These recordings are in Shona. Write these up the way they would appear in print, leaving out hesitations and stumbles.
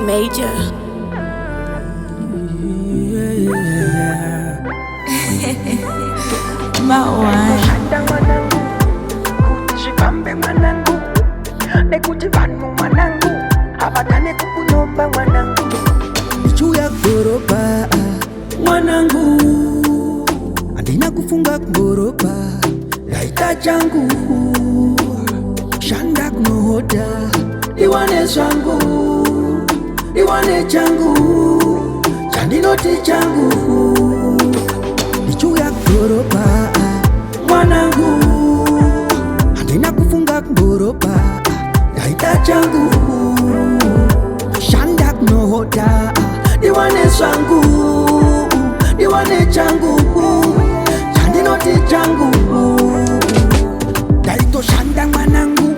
Major. Shanda mwanangu, kutishipambe mwanangu, nekutivanmu mwanangu, abatane kukunyomba mwanangu. Juu ya ghorofa mwanangu, andina kufunga ghorofa, laita changu shanda kunohoda, iwane swangu, iwane changu, chandinoti changu. Juu ya ghorofa mwanangu, andina kufunga ghorofa, laita changu shanda kunohoda, iwane swangu, iwane changu, chandinoti changu. Daito shanda mwanangu,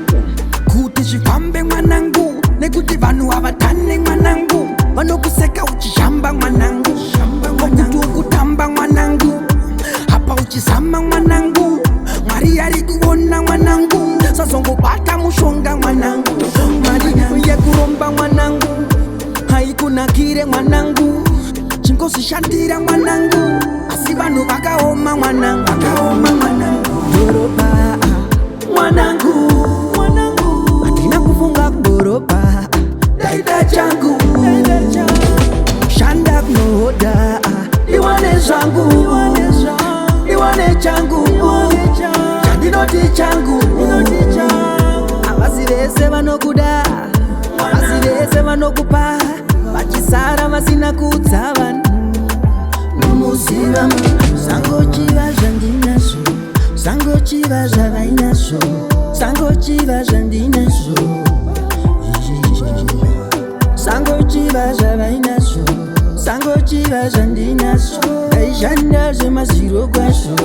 kuti chifambe mwanangu, nekuti vanhu avatane mwanangu, vanokuseka uchishamba mwanangu, kuti ukutamba mwanangu, hapa uchizama mwanangu, Mwari ari kuona mwanangu, sazongobata mushonga mwanangu, mari yekuromba mwanangu, haikunakire mwanangu, chingosishandira mwanangu, asi vanhu vakaoma mwanangu, vakaoma mwanangu. Ghorofa mwanangu, atina kufunga ghorofa, daita changu shanda kunohoda, iwane zvangu, iwane changu, chandinoti changu. Avasi vese vanokuda, avasi vese vanokupa, vachisara vasina kudza vanhu. Nomuziva sangochiva zvandinazvo, sangochiva zvavainazvo, sangochiva zvandinazvo, sangochiva zvavainazvo, sangochiva zvandinazvo. Ndaishanda zvemazviro kwazvo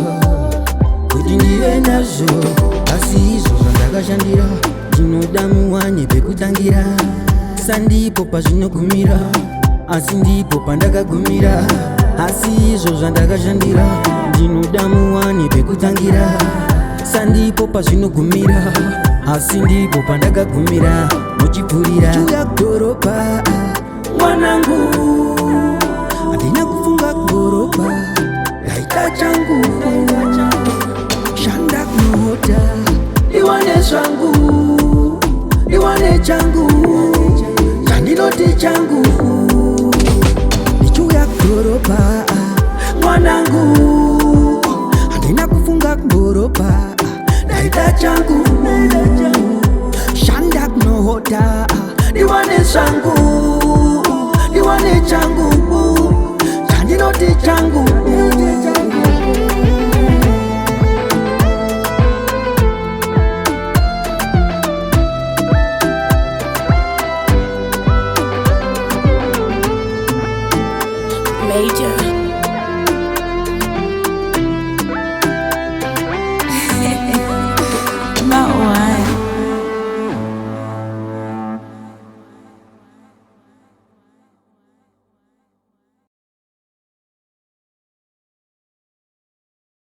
kuti ndive nazvo, asi izvo zvandakashandira ndinoda muwane pekutangira. Sandipo pazvinogumira, asi ndipo pandakagumira, asi izvo zvandakashandira ndinoda muwane pekutangira. Sandipo pazvinogumira, asi ndipo pandakagumira, muchipfurira. Juu ya ghorofa mwanangu, andina kufunga ghorofa, laita changu shanda kunohoda, iwane zvangu, iwane changu, chandinoti changu. Juu ya ghorofa mwanangu, andina kufunga ghorofa, laita changu shanda kunohoda, iwane zvangu, iwane changu, chandinoti changu. Major.